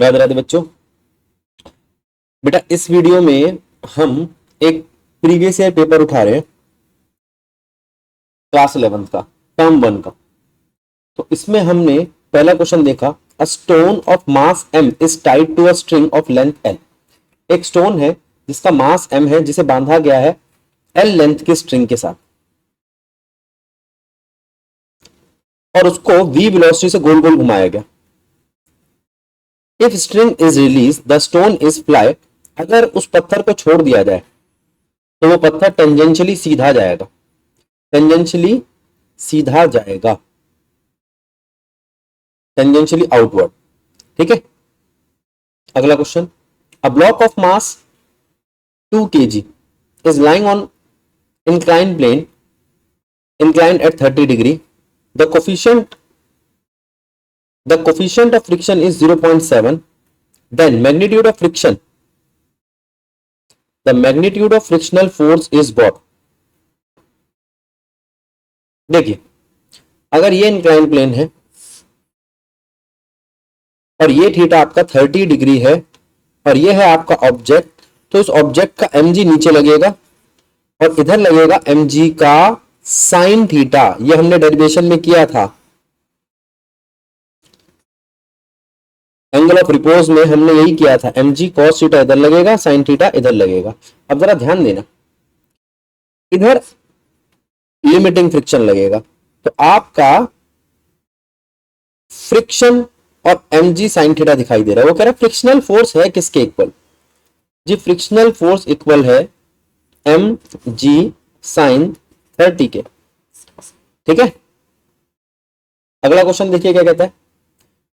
राधे राधे बच्चों। बेटा इस वीडियो में हम एक प्रीवियस ईयर पेपर उठा रहे हैं क्लास 11 का, टर्म 1 का। तो इसमें हमने पहला क्वेश्चन देखा, a stone of mass m is tied to a string of length l। एक स्टोन है जिसका मास m है, जिसे बांधा गया है l लेंथ की स्ट्रिंग के साथ, और उसको v वेलोसिटी से गोल गोल घुमाया गया। If string is release the stone is fly. अगर उस पत्थर को छोड़ दिया जाए तो वो पत्थर टेंजेंशियली सीधा जाएगा, टेंजेंशियली सीधा जाएगा, टेंजेंशियली आउटवर्ड। ठीक है, अगला question, a block of mass 2 kg is lying on inclined plane, inclined at 30 degree. The coefficient of friction is 0.7. Then magnitude of friction, the magnitude of frictional force is what? देखिए, अगर ये incline plane है और ये theta आपका 30 degree है और ये है आपका ऑब्जेक्ट, तो इस ऑब्जेक्ट का mg नीचे लगेगा और इधर लगेगा mg का साइन थीटा। ये हमने डेरिवेशन में किया था, एंगल ऑफ रिपोज में हमने यही किया था, mg cos थीटा इधर लगेगा, साइन थीटा इधर लगेगा। अब जरा ध्यान देना, इधर लिमिटिंग फ्रिक्शन लगेगा, तो आपका फ्रिक्शन और mg साइन थीटा दिखाई दे रहा है। वो कह रहा है फ्रिक्शनल फोर्स है किसके इक्वल? जी, फ्रिक्शनल फोर्स इक्वल है mg साइन 30 के। ठीक है, अगला क्वेश्चन देखिए क्या कहता है,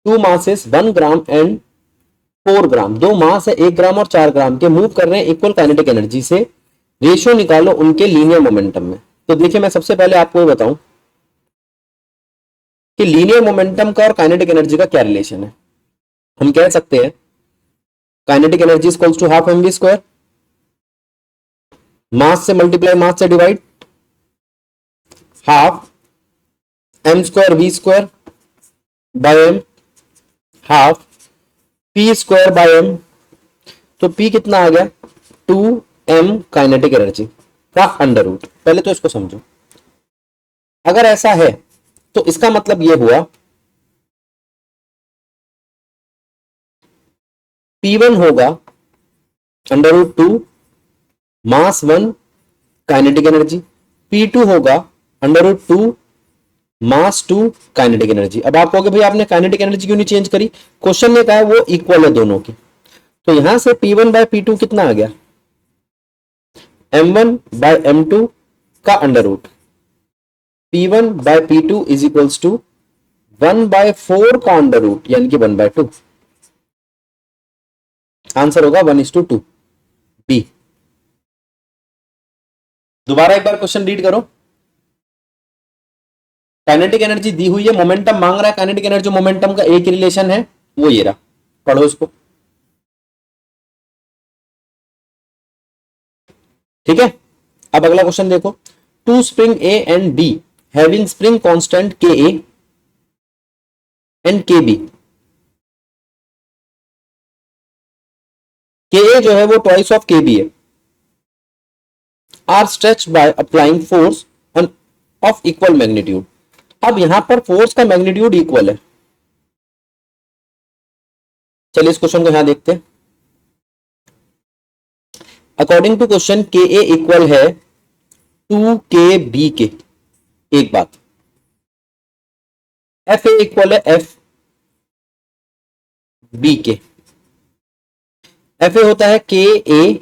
2 मासेस 1 ग्राम एंड 4 ग्राम, 2 मास है 1 ग्राम और 4 ग्राम के, मूव कर रहे हैं इक्वल काइनेटिक एनर्जी से, रेशियो निकालो उनके लीनियर मोमेंटम में। तो देखिए, मैं सबसे पहले आपको ये बताऊं कि लीनियर मोमेंटम का और काइनेटिक एनर्जी का क्या रिलेशन है। हम कह सकते हैं kinetic energy equals to half mv square, mass से मल्टीप्लाई मास से divide, half m square v square by m, half p square by m। तो p कितना आ गया? 2m काइनेटिक एनर्जी का अंडर रूट। पहले तो इसको समझो, अगर ऐसा है तो इसका मतलब यह हुआ P1 होगा अंडर रूट 2 मास 1 काइनेटिक एनर्जी, P2 होगा अंडर रूट 2 मास 2 काइनेटिक एनर्जी। अब आप कहोगे भाई आपने काइनेटिक एनर्जी क्यों नहीं चेंज करी? क्वेश्चन ने कहा है वो इक्वल है दोनों की, तो यहां से P1 बाय P2 कितना आ गया? M1 बाय M2 का under root, P1 by P2 is equals to 1 by 4 का अंडर रूट, यानी कि 1 बाय 2। आंसर होगा 1:2 बी। दोबारा एक बार क्वेश्चन रीड करो। काइनेटिक एनर्जी दी हुई है, मोमेंटम मांग रहा है, काइनेटिक एनर्जी मोमेंटम का एक रिलेशन है, वो ये रहा, पढ़ो इसको। ठीक है, अब अगला क्वेश्चन देखो, 2 spring A and be having spring constant के ए एंड के बी। के ए जो है वो ट्वाइस ऑफ के बी है, are stretch by applying force on of equal magnitude. अब यहां पर फोर्स का मैग्नीट्यूड इक्वल है। चलिए इस क्वेश्चन को यहां देखते हैं। अकॉर्डिंग टू क्वेश्चन के ए इक्वल है 2 के बी के। एक बात, एफ ए इक्वल है एफ बी के। एफ ए होता है के ए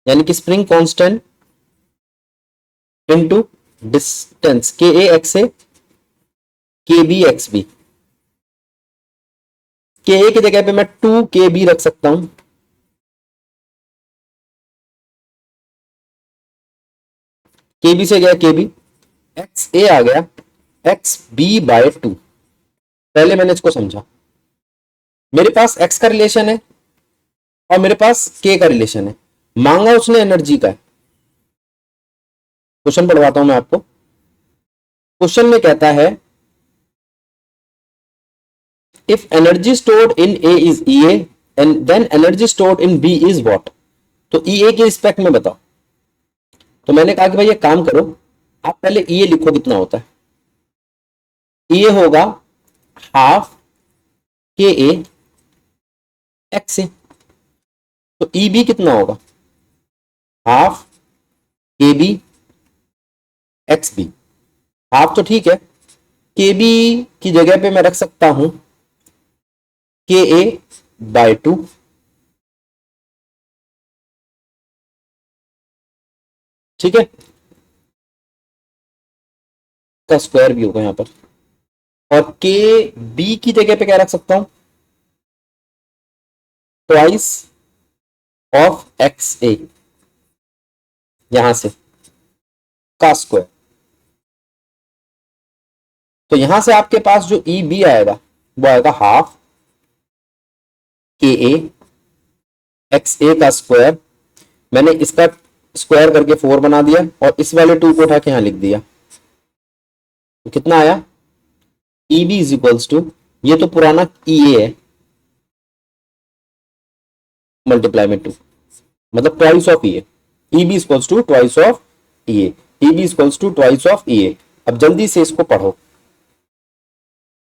यानी कि स्प्रिंग कांस्टेंट इनटू डिस्टेंस, के ए एक्स ए के बी एक्स बी। के ए की जगह पे मैं 2 के बी रख सकता हूं, के बी से गया के बी, एक्स ए आ गया एक्स बी बाय 2। पहले मैंने इसको समझा, मेरे पास एक्स का रिलेशन है और मेरे पास के का रिलेशन है, मांगा उसने एनर्जी का है। क्वेश्चन पढ़वाता हूं मैं आपको। क्वेश्चन में कहता है if energy stored in A is E and then energy stored in B is what. तो ई ए के रिस्पेक्ट में बताओ। तो मैंने कहा कि भाई ये काम करो, आप पहले ई ए लिखो कितना होता है। ई ए होगा हाफ के ए एक्स ए। तो ई बी कितना होगा, हाफ के बी एक्स बी। हाफ तो ठीक है, के बी की जगह पे मैं रख सकता हूं के ए बाय 2। ठीक है, का स्क्वायर भी होगा यहां पर। और के बी की जगह पे क्या रख सकता हूं, ट्वाइस ऑफ एक्स ए, यहां से का स्क्वायर। तो यहां से आपके पास जो ई बी आएगा वो आएगा हाफ के ए एक्स ए का स्क्वायर। मैंने इसका स्क्वायर करके 4 बना दिया और इस वाले 2 को उठा के यहां लिख दिया। तो कितना आया, E B is equals to, ये तो पुराना ई ए है, मल्टीप्लाई में 2, मतलब twice of E A. E B equals to twice of E A, E B equals to twice of E A. अब जल्दी से इसको पढ़ो।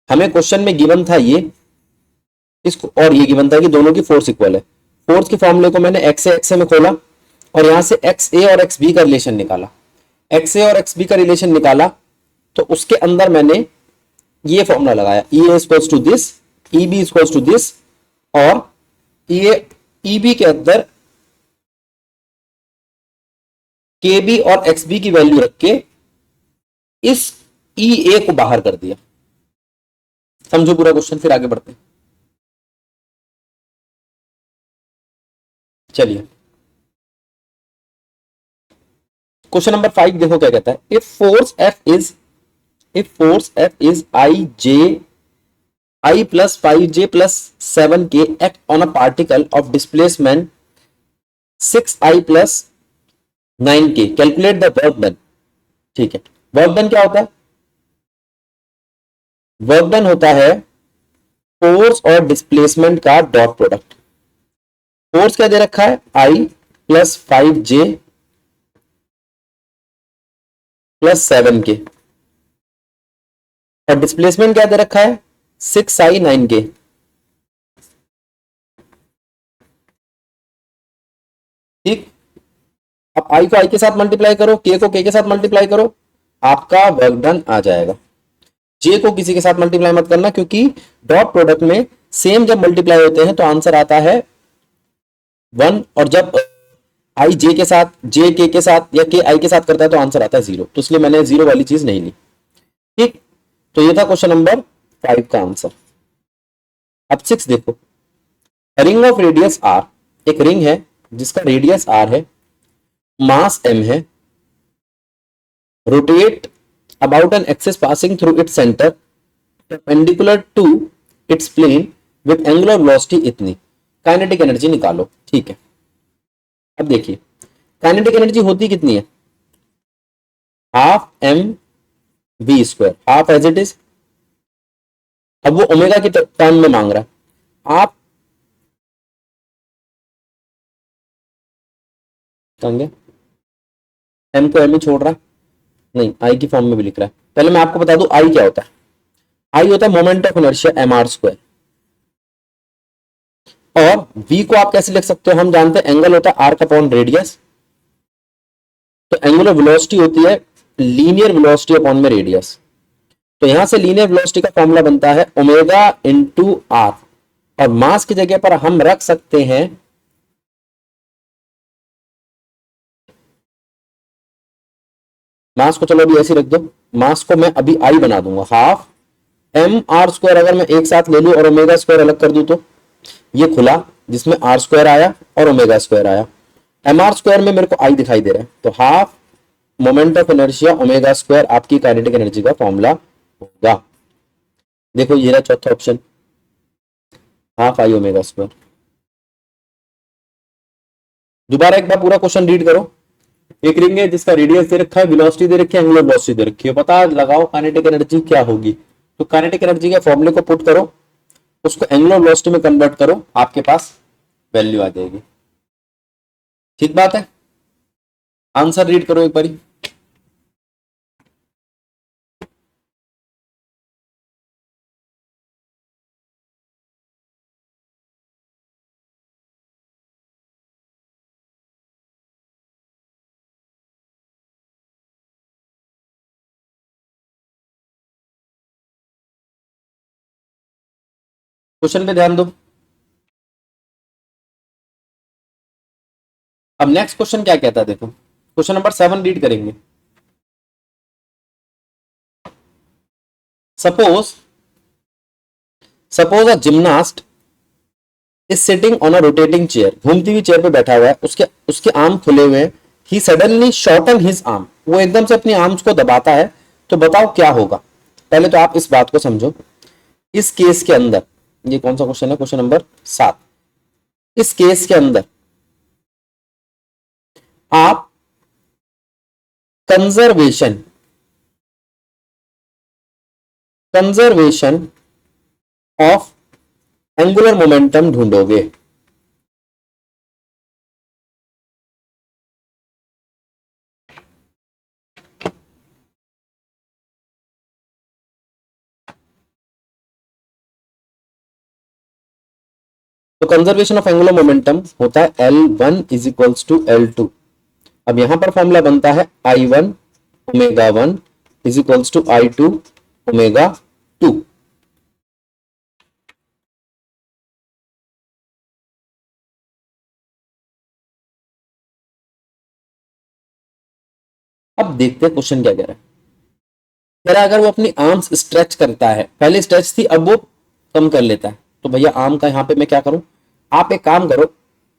हमें क्वेश्चन में गिवन था ये, इसको और ये गिवन था कि दोनों की फोर्स इक्वल है। फोर्स के फॉर्मूले को मैंने एक्स ए एक्स ए में खोला और यहां से एक्स ए और एक्स बी का रिलेशन निकाला। एक्स ए और एक्स बी का रिलेशन निकाला तो उसके अंदर मैंने ये फॉर्मूला लगाया, E A equals to this, E B equals to this, और ई बी के अंदर के बी और एक्स बी की वैल्यू रख के इस ई ए को बाहर कर दिया। समझो पूरा क्वेश्चन, फिर आगे बढ़ते हैं। चलिए क्वेश्चन नंबर 5 देखो क्या कहता है। If force F is I plus 5j plus 7k act on a particle of displacement 6i plus 9k, calculate the work done. ठीक है, वर्क डन क्या होता है, वर्क डन होता है फोर्स और डिस्प्लेसमेंट का डॉट प्रोडक्ट। फोर्स क्या दे रखा है, i plus 5j plus 7k, और डिस्प्लेसमेंट क्या दे रखा है, 6i 9k। ठीक, अब i को i के साथ मल्टीप्लाई करो, k को k के साथ मल्टीप्लाई करो, आपका वर्क डन आ जाएगा। j को किसी के साथ मल्टीप्लाई मत करना, क्योंकि डॉट प्रोडक्ट में सेम जब मल्टीप्लाई होते हैं तो आंसर आता है 1, और जब i j के साथ, j k के साथ या k i के साथ करता है तो आंसर आता है 0। तो इसलिए मैंने 0 वाली चीज नहीं ली। ठीक, तो ये था क्वेश्चन नंबर 5 का आंसर। अब 6 देखो, रिंग ऑफ रेडियस r, एक रिंग है जिसका रेडियस r है, मास m है, rotate about an axis passing through its centre perpendicular to its plane with angular velocity इतनी, काइनेटिक एनर्जी निकालो। ठीक है, अब देखिए काइनेटिक एनर्जी होती कितनी है, half m v square, half as it is. अब वो ओमेगा की टर्म में मांग रहा है, आप m को m ही छोड़ रहा है, नहीं i की फॉर्म में भी लिख रहा है। पहले मैं आपको बता दूं i क्या होता है। i होता है moment of inertia mr square, और v को आप कैसे लिख सकते हो, हम जानते हैं एंगल होता है आर्क अपॉन रेडियस, तो एंगुलर वेलोसिटी होती है लीनियर वेलोसिटी अपॉन में रेडियस। तो यहां से लीनियर वेलोसिटी का फॉर्मूला बनता है ओमेगा इंटू आर, और मास की जगह पर हम रख सकते हैं मास को, चलो अभी ऐसे रख दो, मास को मैं अभी आई बना दूंगा, हाफ एम आर स्क्वायर। अगर मैं एक साथ ले लूं और ओमेगा स्क्वायर अलग कर दूं तो ये खुला, जिसमें आर स्क्वायर आया और ओमेगा स्क्वायर आया। एम आर स्क्वायर में मेरे को आई दिखाई दे रहा है, तो half moment of inertia omega square आपकी काइनेटिक एनर्जी का फॉर्मूला होगा। देखो ये रहा चौथा option, half I omega square. दोबारा एक बार पूरा क्वेश्चन रीड करो। एक रिंग है जिसका रेडियस दे रखा है, वेलोसिटी दे रखी है, एंगुलर वेलोसिटी दे रखी है, पता लगाओ काइनेटिक एनर्जी क्या होगी। तो काइनेटिक एनर्जी के फॉर्मूले को पुट करो, उसको एंगुलर वेलोसिटी में कन्वर्ट करो, आपके पास वैल्यू आ जाएगी। ठीक बात है। आंसर रीड करो एक बारी। क्वेश्चन पे ध्यान दो। अब नेक्स्ट क्वेश्चन क्या कहता है देखो, क्वेश्चन नंबर 7 रीड करेंगे। Suppose suppose a gymnast is sitting on a rotating chair, घूमती हुई चेयर पे बैठा हुआ है, उसके उसके आर्म खुले हुए हैं। He suddenly shorten his arm, वो एकदम से अपनी आर्म्स को दबाता है, तो बताओ क्या होगा। पहले तो आप इस बात को समझो। इस केस के अंदर, ये कौन सा क्वेश्चन है, क्वेश्चन नंबर 7। इस केस के अंदर आप conservation conservation of angular momentum ढूंढोगे। तो कंजर्वेशन ऑफ एंगुलर मोमेंटम होता है L1 is equals to L2। अब यहां पर फॉर्मूला बनता है I1 omega 1 is equals to I2 omega 2। अब देखते हैं क्वेश्चन क्या कह रहा है। कह रहा है अगर वो अपनी आर्म्स स्ट्रेच करता है, पहले स्ट्रेच थी अब वो कम कर लेता है, तो भैया आर्म का यहां पे मैं क्या करूं। आप एक काम करो,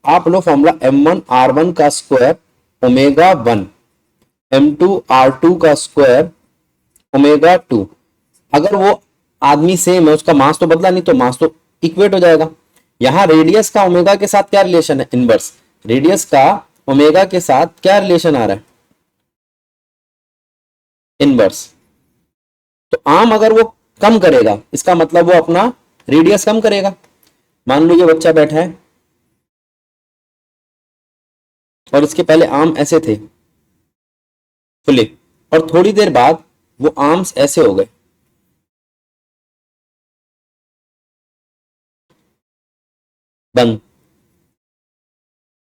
आप लो फॉर्मूला M1 R1 का स्क्वायर ओमेगा 1 M2 R2 का स्क्वायर ओमेगा 2। अगर वो आदमी सेम है, उसका मास तो बदला नहीं, तो मास तो इक्वेट हो जाएगा। यहां रेडियस का ओमेगा के साथ क्या रिलेशन है, इनवर्स। रेडियस का ओमेगा के साथ क्या रिलेशन आ रहा है, इनवर्स। तो आर्म अगर वो कम करेगा, इसका मतलब वो अपना रेडियस कम करेगा। मान लो ये बच्चा बैठा है और इसके पहले आर्म ऐसे थे खुले, और थोड़ी देर बाद वो आर्म्स ऐसे हो गए बंद।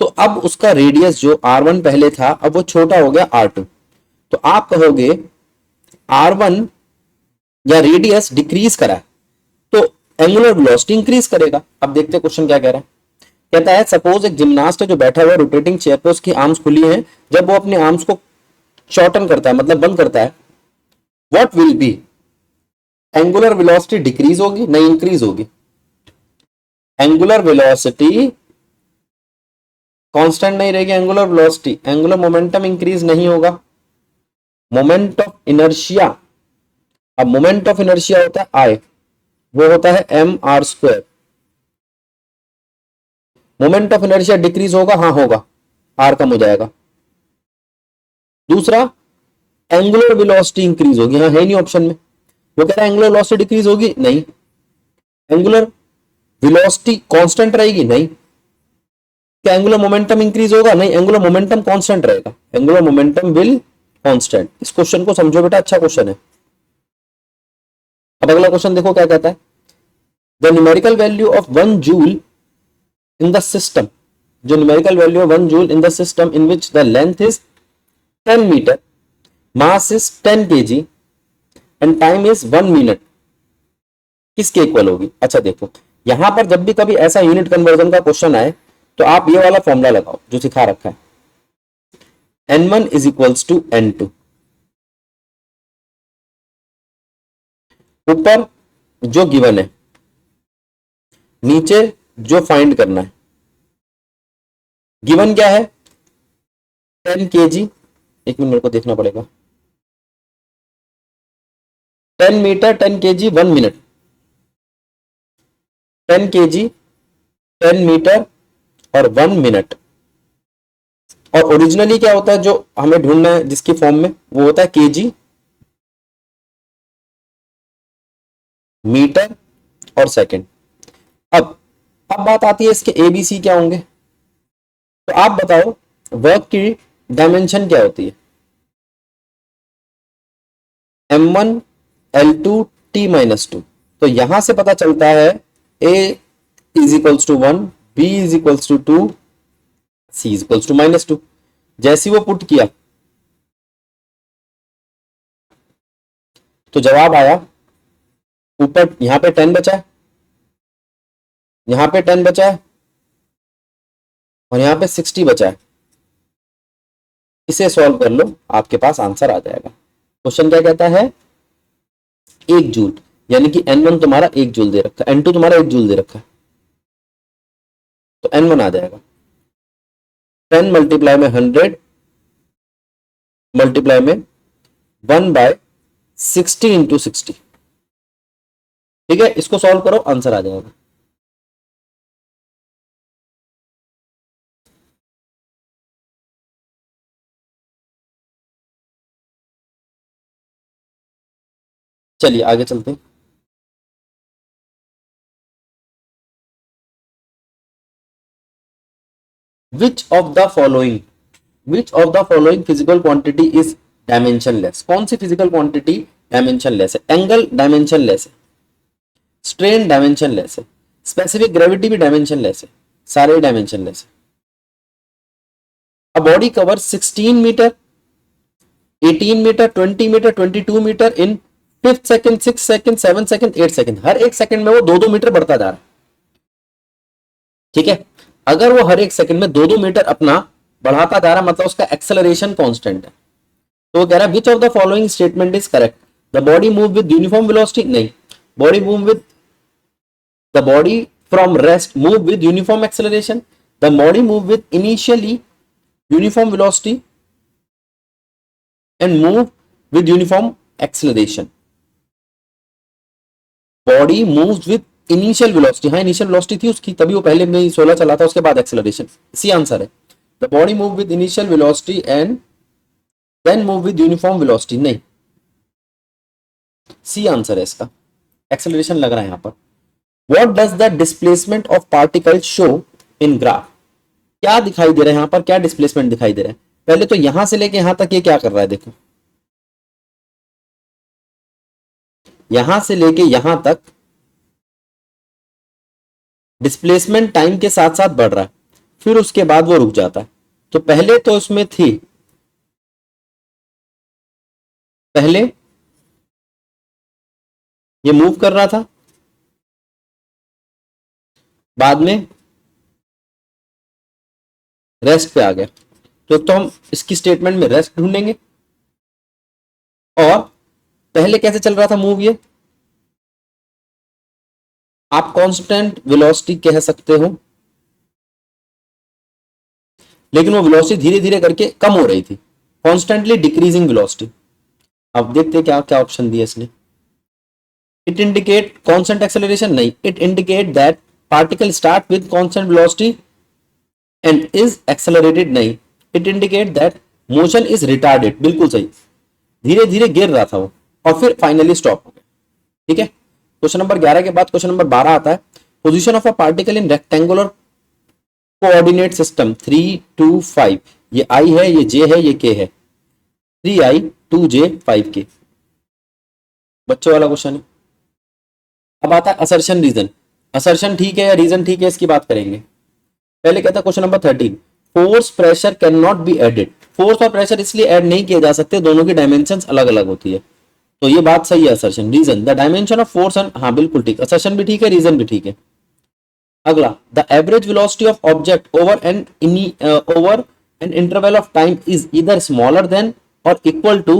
तो अब उसका रेडियस जो R1 पहले था, अब वो छोटा हो गया R2। तो आप कहोगे R1 या रेडियस डिक्रीज करा, तो एंगुलर वेलोसिटी इंक्रीज करेगा। अब देखते हैं क्वेश्चन क्या कह रहा है। कहता है सपोज एक जिम्नास्ट है जो बैठा हुआ है रोटेटिंग चेयर पे, उसकी आर्म्स खुली हैं। जब वो अपने आर्म्स को शॉर्टन करता है, मतलब बंद करता है, what will be, angular velocity decrease होगी नहीं इंक्रीज होगी। एंगुलर वेलोसिटी कांस्टेंट नहीं रहेगी, angular velocity, angular momentum increase नहीं होगा। मोमेंट ऑफ इनर्शिया, अब मोमेंट ऑफ इनर्शिया होता है आई, वो होता है mr²। Moment of inertia decrease होगा, हाँ होगा, आर कम हो जाएगा। दूसरा, एंगुलर वेलोसिटी इंक्रीज होगी, हाँ है नहीं ऑप्शन में। वो कह रहा है एंगुलर वेलोसिटी डिक्रीज होगी, नहीं। एंगुलर वेलोसिटी कांस्टेंट रहेगी, नहीं। क्या एंगुलर मोमेंटम इंक्रीज होगा, नहीं, एंगुलर मोमेंटम कांस्टेंट रहेगा। Angular momentum will constant. इस क्वेश्चन को समझो बेटा, अच्छा क्वेश्चन है। अब अगला क्वेश्चन देखो क्या कहता है। The numerical value of 1 joule in the system, जो numerical value of 1 joule in the system in which the length is 10 meter, mass is 10 kg and time is 1 minute, किसके इक्वल होगी। अच्छा देखो, यहां पर जब भी कभी ऐसा यूनिट कन्वर्जन का क्वेश्चन आए, तो आप ये वाला फॉर्मूला लगाओ जो सिखा रखा है, N1 is equals to N2। ऊपर जो गिवन है, नीचे जो फाइंड करना है। गिवन क्या है, 10 kg, एक मिनट को देखना पड़ेगा, 10 metre 10 kg 1 minute, 10 kg 10 metre और 1 मिनट। और ओरिजिनली क्या होता है जो हमें ढूंढना है जिसकी फॉर्म में, वो होता है kg मीटर और सेकंड। अब बात आती है इसके ABC क्या होंगे। तो आप बताओ वर्क की डायमेंशन क्या होती है। M1 L2 T-2। तो यहां से पता चलता है A is equals to 1, B is equals to 2, C is equals to -2। जैसे वो पुट किया तो जवाब आया, ऊपर यहां पे 10 बचा है, यहां पे 10 बचा है और यहां पे 60 बचा है। इसे सॉल्व कर लो, आपके पास आंसर आ जाएगा। क्वेश्चन क्या कहता है, 1 जूल, यानी कि N1 तुम्हारा 1 जूल दे रखा है, N2 तुम्हारा 1 जूल दे रखा है, तो N1 आ जाएगा 10 मल्टीप्लाई में 100 मल्टीप्लाई में 1/60 इंटू 60। ठीक है, इसको सॉल्व करो, आंसर आ जाएगा। चलिए आगे चलते हैं। Which of the following which of the following physical quantity is dimensionless. कौन सी फिजिकल क्वांटिटी डायमेंशनलेस है। एंगल डायमेंशनलेस है, स्ट्रेन डायमेंशनलेस है, स्पेसिफिक ग्रेविटी भी डायमेंशनलेस है, सारे डायमेंशनलेस है। A body covers 16 metre, 18 metre, 20 metre, 22 metre in 5th second, 6 second, 7 second, 8 second. हर एक सेकंड में वो 2-2 मीटर बढ़ता जा रहा है। ठीक है, अगर वो हर एक सेकंड में 2-2 मीटर अपना बढ़ाता जा रहा है, मतलब उसका एक्सेलरेशन कांस्टेंट है। तो वो कह रहा है which of the following statement is correct. The body move with uniform velocity, नहीं, body move with the body from rest move with uniform acceleration, the body move with initially uniform velocity and move with uniform acceleration. Body moves with initial velocity, हाँ initial velocity थी उसकी, तभी वो पहले में 16 चला था, उसके बाद acceleration। सी आंसर है। The body move with initial velocity and then move with uniform velocity, नहीं, सी आंसर है इसका, acceleration लग रहा है यहाँ पर। What does the displacement of particles show in graph? क्या दिखाई दे रहा है यहां पर, क्या डिस्प्लेसमेंट दिखाई दे रहा है। पहले तो यहां से लेके यहां तक ये क्या कर रहा है, देखो यहां से लेके यहां तक डिस्प्लेसमेंट टाइम के साथ साथ बढ़ रहा है, फिर उसके बाद वो रुक जाता है। तो पहले तो उसमें थी, पहले ये मूव कर रहा था, बाद में रेस्ट पे आ गया। तो हम इसकी स्टेटमेंट में रेस्ट ढूंढेंगे। और पहले कैसे चल रहा था मूव, ये आप कांस्टेंट वेलोसिटी कह सकते हो, लेकिन वो वेलोसिटी धीरे धीरे करके कम हो रही थी, कॉन्स्टेंटली डिक्रीजिंग वेलोसिटी। अब देखते क्या क्या ऑप्शन दिया इसने। इट इंडिकेट कांस्टेंट एक्सेलरेशन, नहीं, it indicate that particle start with constant velocity and is accelerated, नहीं, it indicate that motion is retarded, बिल्कुल सही, धीरे धीरे गिर रहा था वो और फिर फाइनली स्टॉप हो गया। ठीक है, क्वेश्चन नंबर 11 के बाद क्वेश्चन नंबर 12 आता है। Position of a particle in rectangular coordinate system 3, 2, 5। ये आई है, ये जे है, ये के है, 3i 2j 5k, बच्चों वाला क्वेश्चन है। अब आता है असर्शन रीजन। असर्शन ठीक है या रीजन ठीक है, इसकी बात करेंगे। पहले कहता है question number 13, force pressure can not be added. Force और प्रेशर इसलिए ऐड नहीं किए जा सकते, दोनों की डायमेंशन अलग अलग होती है। तो ये बात सही है assertion. Reason, the dimension of force and, हाँ बिल्कुल ठीक, असर्शन भी ठीक है, रीजन भी ठीक है। अगला, the average velocity of object over an interval of time is either smaller than और इक्वल टू।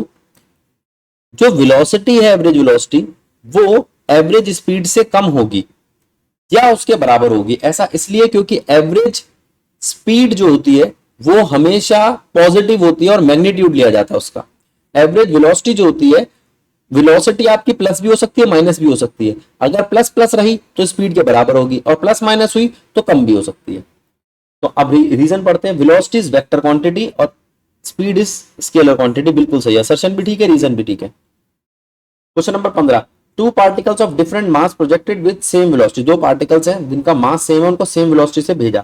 जो वेलोसिटी है, एवरेज वेलोसिटी, वो एवरेज स्पीड से कम होगी या उसके बराबर होगी। ऐसा इसलिए क्योंकि एवरेज स्पीड जो होती है वो हमेशा पॉजिटिव होती है और मैग्नीट्यूड लिया जाता है उसका। एवरेज वेलोसिटी जो होती है, वेलोसिटी आपकी प्लस भी हो सकती है, माइनस भी हो सकती है। अगर प्लस प्लस रही तो स्पीड के बराबर होगी और प्लस माइनस हुई तो कम भी हो सकती है। तो अब रीजन पढ़ते हैं। वेलोसिटी इज वेक्टर क्वांटिटी और स्पीड इज स्केलर क्वांटिटी, बिल्कुल सही है। असर्शन भी ठीक है, रीजन भी ठीक है। Question number 15, two particles of different mass projected with same velocity, दो पार्टिकल्स हैं जिनका मास सेम है, उनको सेम वेलोसिटी से भेजा,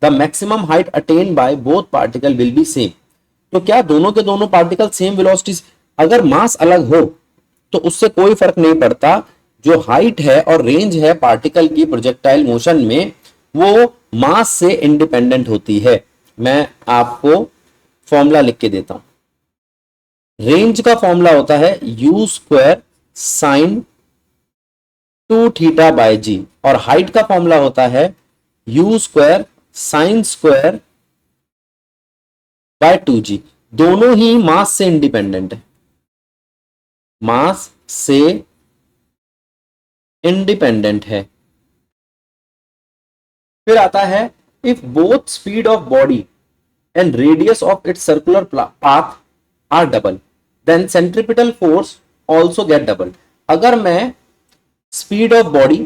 the maximum height attain by both particle will be same. तो क्या दोनों के दोनों पार्टिकल सेम वेलोसिटी, अगर मास अलग हो तो उससे कोई फर्क नहीं पड़ता, जो हाइट है और रेंज है पार्टिकल की प्रोजेक्टाइल मोशन में वो मास से इंडिपेंडेंट होती है। मैं आपको फॉर्मूला लिख के देता हूं। रेंज का फॉर्मूला होता है u square sine 2 theta by g, और हाइट का फॉर्मूला होता है u square sine square by 2g। दोनों ही मास से इंडिपेंडेंट है, मास से इंडिपेंडेंट है। फिर आता है if both speed of body and radius of its circular path are double then centripetal force also get double. अगर मैं स्पीड ऑफ बॉडी,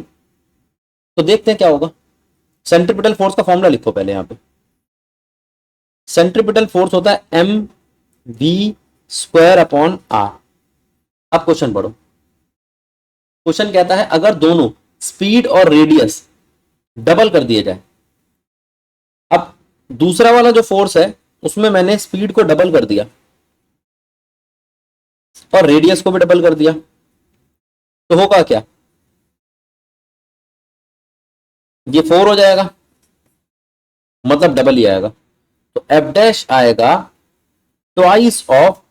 तो देखते हैं क्या होगा। सेंट्रिपिटल फोर्स का फॉर्मूला लिखो पहले यहां पे। सेंट्रिपिटल फोर्स होता है M V square upon R. अब क्वेश्चन पढ़ो। क्वेश्चन कहता है अगर दोनों स्पीड और रेडियस डबल कर दिए जाए, अब दूसरा वाला जो फोर्स है उसमें मैंने स्पीड को डबल कर दिया और रेडियस को भी डबल कर दिया, तो होगा क्या, ये 4 हो जाएगा, मतलब डबल ही आएगा। तो एफ डैश आएगा ट्वाइस ऑफ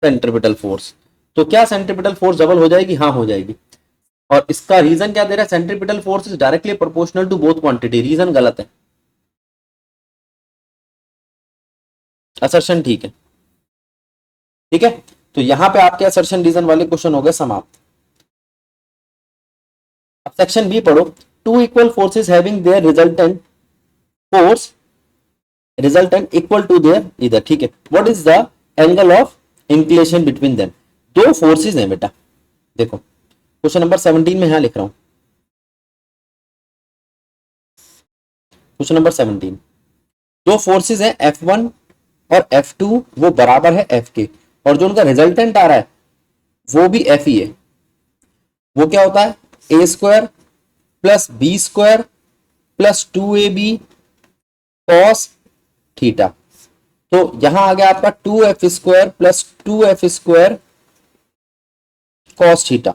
सेंट्रिपिटल फोर्स। तो क्या सेंट्रिपिटल फोर्स डबल हो जाएगी? हाँ हो जाएगी। और इसका रीजन क्या दे रहा है? Centripetal force is directly proportional to both quantity. Reason गलत है, असर्शन ठीक है। ठीक है, तो यहां पे आपके असर्शन रीजन वाले क्वेश्चन हो गए समाप्त। अब सेक्शन बी पढ़ो। Two equal forces having their resultant force resultant equal to their इधर, ठीक है, what is the angle of inclination between them. दो फोर्सेस हैं बेटा, देखो क्वेश्चन नंबर 17 में यहां लिख रहा हूं। क्वेश्चन नंबर 17, दो फोर्सेस हैं F1 और F2, वो बराबर है F के, और जो उनका रिजल्टेंट आ रहा है वो भी F ही है। वो क्या होता है? A square plus B square plus 2ab cos theta. तो यहां आ गया आपका 2f square plus 2f square cos theta.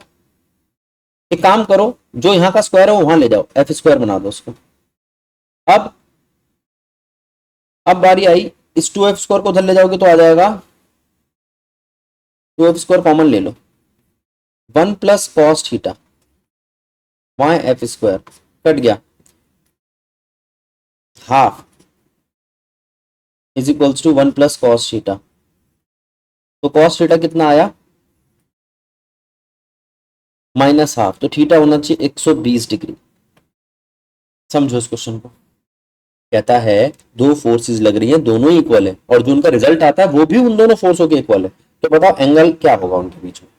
एक काम करो, जो यहां का स्क्वायर है वो वहां ले जाओ, एफ स्क्वायर बना दो उसको। अब बारी आई, इस 2f स्क्वायर को उधर ले जाओगे तो आ जाएगा 2f स्क्वायर कॉमन ले लो, 1 प्लस कॉस थीटा वहां एफ स्क्वायर कट गया, half is equals to 1 plus cos theta. तो कॉस थीटा कितना आया? माइनस हाफ, तो थीटा होना चाहिए 120 डिग्री। समझो इस क्वेश्चन को। कहता है दो फोर्सेस लग रही हैं, दोनों ही इक्वल है, और जो उनका रिजल्ट आता है वो भी उन दोनों फोर्सों के इक्वल है। तो बताओ एंगल क्या होगा उनके बीच में।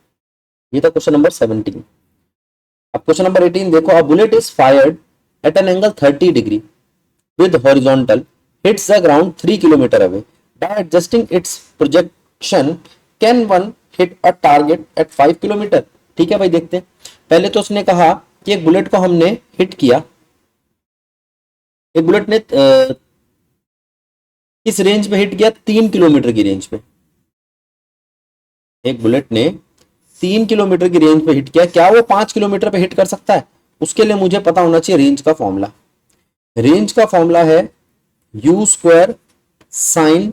ये था क्वेश्चन नंबर 17। अब क्वेश्चन नंबर 18 देखो। A bullet is fired eight an angle 30 degree with horizontal hits the ground 3 kilometre away. By adjusting its projection, can one hit a target at 5 kilometre? ठीक है भाई, देखते हैं। पहले तो उसने कहा कि एक बुलेट को हमने हिट किया, एक बुलेट ने किस रेंज पे हिट किया? 3 किलोमीटर की रेंज पे। एक बुलेट ने 3 किलोमीटर की रेंज पे हिट किया, क्या वो 5 किलोमीटर पे हिट कर सकता है? उसके लिए मुझे पता होना चाहिए रेंज का फॉर्मूला। रेंज का फॉर्मूला है u square sine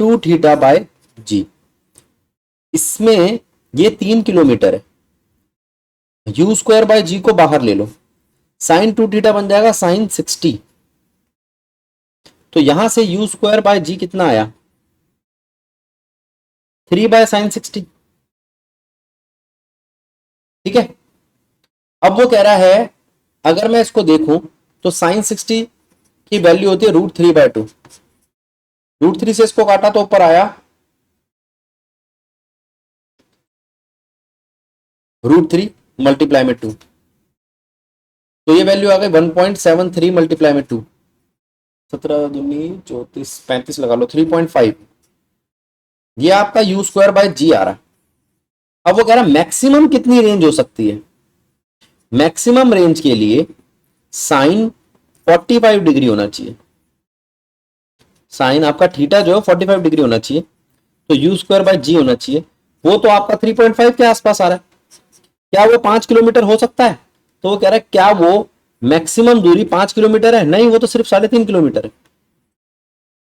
2 theta by g. इसमें ये 3 किलोमीटर है, यू स्क्वायर बाय जी को बाहर ले लो, साइन 2 थीटा बन जाएगा साइन 60। तो यहां से यू स्क्वायर बाय जी कितना आया? 3 बाय साइन 60। ठीक है, अब वो कह रहा है अगर मैं इसको देखूं तो साइन 60 की वैल्यू होती है √3/2। √3 से इसको काटा तो ऊपर आया √3 मल्टीप्लाई में 2, तो ये वैल्यू आ गई 1.73 मल्टीप्लाई में 2, 17 दूनी 34 35 लगा लो 3.5। ये आपका यू स्क्वायर बाय जी आ रहा है। अब वो कह रहा है मैक्सिमम कितनी रेंज हो सकती है। मैक्सिमम रेंज के लिए साइन 45 डिग्री होना चाहिए। साइन आपका थीटा जो है 45 डिग्री होना चाहिए, तो यू स्क्वायर बाय जी होना चाहिए। वो तो आपका 3.5 के आसपास आ रहा है। क्या वो 5 किलोमीटर हो सकता है? तो वो कह रहा है क्या वो मैक्सिमम दूरी 5 किलोमीटर है? नहीं, वो तो सिर्फ 3.5 किलोमीटर है।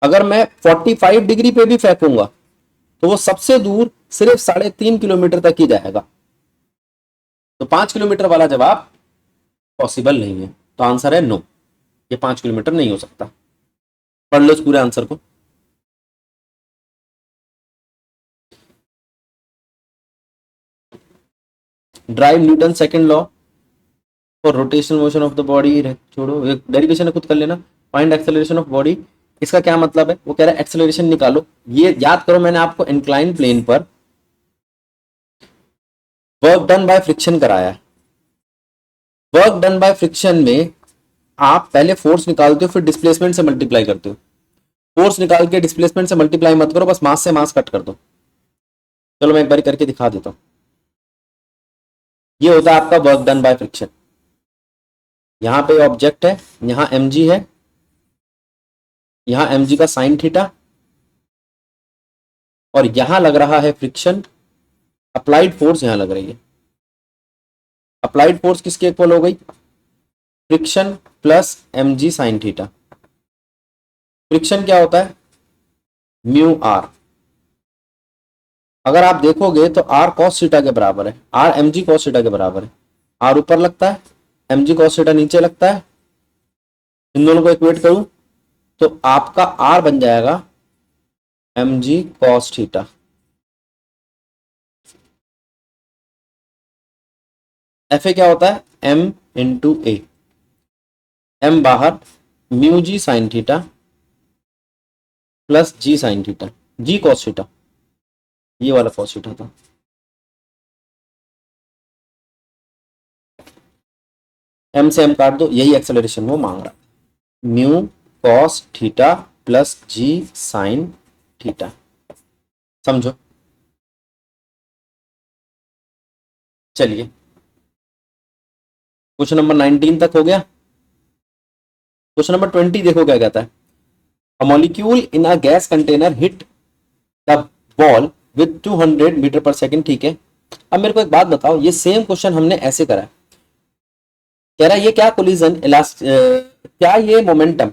अगर मैं 45 डिग्री पे भी फेंकूंगा तो वो सबसे दूर सिर्फ 3.5 किलोमीटर तक ही जाएगा। तो 5 किलोमीटर वाला जवाब पॉसिबल नहीं है। तो आंसर है नो, ये 5 किलोमीटर नहीं हो सकता। पढ़ लो इस पूरे आंसर को। Drive Newton second law for rotational motion of the body. छोड़ो, एक डेरिवेशन है खुद कर लेना। फाइंड एक्सेलरेशन ऑफ बॉडी, इसका क्या मतलब है? वो कह रहा है एक्सेलरेशन निकालो। ये याद करो, मैंने आपको इंक्लाइन प्लेन पर वर्क डन बाय फ्रिक्शन कराया। वर्क डन बाय फ्रिक्शन में आप पहले फोर्स निकालते हो, फिर डिस्प्लेसमेंट से मल्टीप्लाई करते हो। फोर्स निकाल के डिस्प्लेसमेंट से मल्टीप्लाई मत करो, बस मास से मास कट कर दो। चलो मैं एक बार करके दिखा देता हूं। ये होता है आपका वर्क डन बाय फ्रिक्शन। यहां पे ऑब्जेक्ट है, यहां mg है, यहां mg का साइन थीटा, और यहां लग रहा है फ्रिक्शन। अप्लाइड फोर्स यहां लग रही है। अप्लाइड फोर्स किसके इक्वल हो गई? Friction plus mg sine theta. Friction क्या होता है? Mu R. अगर आप देखोगे तो आर कॉस थीटा के बराबर है, आर mg कॉस थीटा के बराबर है। आर ऊपर लगता है, mg कॉस थीटा नीचे लगता है। इन दोनों को इक्वेट करूं तो आपका आर बन जाएगा mg cos theta. F A क्या होता है? m इंटू ए। m बाहर, mu G sine theta plus जी साइन थीटा, जी कॉस थीटा। ये वाला कॉस थीटा था। m से m काट दो, यही एक्सेलरेशन वो मांग रहा है। म्यू कॉस थीटा प्लस जी साइन थीटा। समझो। चलिए, क्वेश्चन नंबर 19 तक हो गया। क्वेश्चन नंबर 20 देखो क्या कहता है। A molecule in a gas container hit the ball with 200 metre पर सेकेंड। ठीक है, अब मेरे को एक बात बताओ, ये सेम क्वेश्चन हमने ऐसे करा है। कह रहा है ये क्या कोलिजन क्या ये मोमेंटम,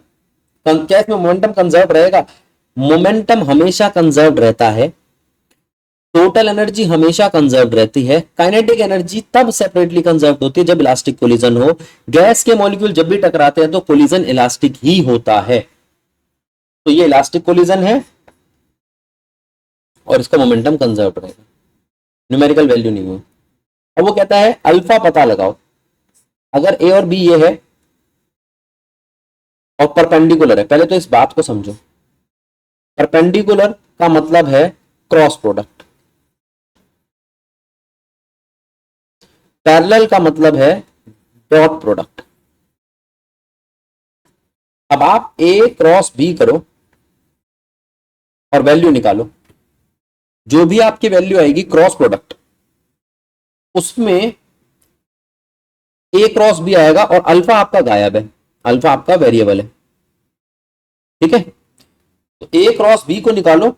क्या इसमें मोमेंटम कंजर्व रहेगा? मोमेंटम हमेशा कंजर्व रहता है, टोटल एनर्जी हमेशा कंजर्व रहती है। काइनेटिक एनर्जी तब सेपरेटली कंजर्व होती है जब इलास्टिक कोलिजन हो। गैस के मॉलिक्यूल जब भी टकराते हैं तो कोलिजन इलास्टिक ही होता है। तो ये इलास्टिक कोलिजन है और इसका मोमेंटम कंजर्व रहेगा, न्यूमेरिकल वैल्यू नहीं है। अब वो कहता है अल्फा पता लगाओ। अगर ए और बी ये है और परपेंडिकुलर है, पहले तो इस बात को समझो। परपेंडिकुलर का मतलब है क्रॉस प्रोडक्ट, पैरेलल का मतलब है डॉट प्रोडक्ट। अब आप ए क्रॉस बी करो और वैल्यू निकालो। जो भी आपकी वैल्यू आएगी क्रॉस प्रोडक्ट, उसमें ए क्रॉस बी आएगा और अल्फा आपका गायब है, अल्फा आपका वेरिएबल है। ठीक है, तो ए क्रॉस बी को निकालो।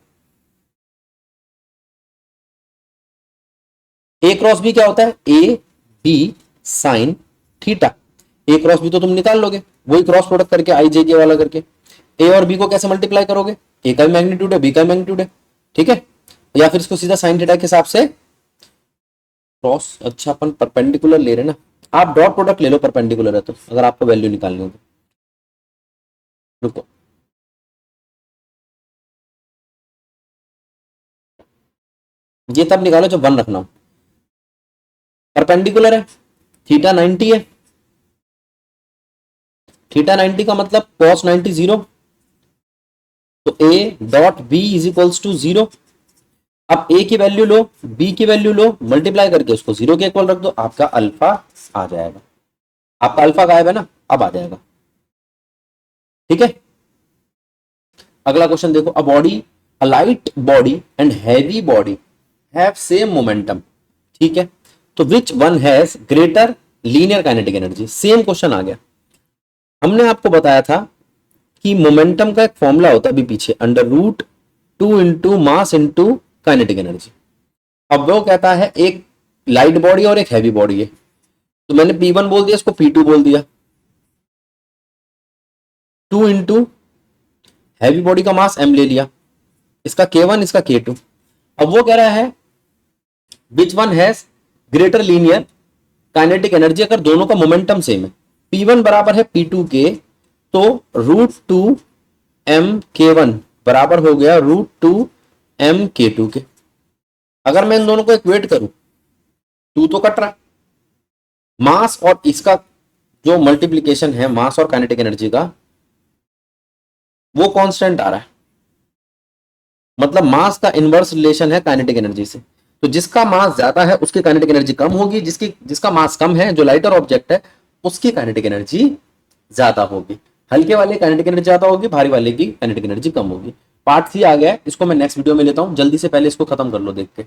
ए क्रॉस बी क्या होता है? A B sine theta. A cross B तो तुम निकाल लोगे, वही क्रॉस प्रोडक्ट करके आई जे के वाला करके। ए और बी को कैसे मल्टीप्लाई करोगे? ए का मैग्नीट्यूड है, बी का मैग्नीट्यूड है। ठीक है, या फिर इसको सीधा साइन थीटा के हिसाब से क्रॉस, अच्छा अपन परपेंडिकुलर ले रहे ना, आप डॉट प्रोडक्ट ले लो परपेंडिकुलर है तो, अगर आपको वैल्यू निकालनी हो तो। रुको, ये तब निकालो जब 1 रखना हो। परपेंडिकुलर है, थीटा 90 है, थीटा 90 का मतलब cos 90 0, तो a dot b is equals to 0। अब a की वैल्यू लो, b की वैल्यू लो, मल्टीप्लाई करके उसको 0 के इक्वल रख दो, आपका अल्फा आ जाएगा। आपका अल्फा गायब है ना, अब आ जाएगा। ठीक है, अगला क्वेश्चन देखो। A body, a light body and heavy body have same momentum ठीक है, तो which one has greater linear kinetic energy, same question आ गया। हमने आपको बताया था कि मोमेंटम का एक फॉर्मूला होता है अभी पीछे, under root 2 into mass into kinetic energy. अब वो कहता है एक लाइट बॉडी और एक हैवी बॉडी है, तो मैंने P1 बोल दिया, इसको P2 बोल दिया, 2 इंटू हैवी बॉडी का मास m ले लिया, इसका K1 इसका K2। अब वो कह रहा है विच one has greater linear kinetic energy, अगर दोनों का मोमेंटम सेम है, P1 बराबर है P2 के, तो √2 m_K1 बराबर हो गया √2 m_K2 के। अगर मैं इन दोनों को इक्वेट करूं, 2 तो कट रहा, मास और इसका जो मल्टीप्लीकेशन है मास और काइनेटिक एनर्जी का, वो कांस्टेंट आ रहा है, मतलब मास का इनवर्स रिलेशन है काइनेटिक एनर्जी से। तो जिसका मास ज्यादा है उसकी काइनेटिक एनर्जी कम होगी, जिसका मास कम है, जो लाइटर ऑब्जेक्ट है, उसकी काइनेटिक एनर्जी ज्यादा होगी। हल्के वाले काइनेटिक एनर्जी ज्यादा होगी, भारी वाले की काइनेटिक एनर्जी कम होगी। पार्ट 3 आ गया है, इसको मैं नेक्स्ट वीडियो में लेता हूं, जल्दी से पहले इसको खत्म कर लो देख के।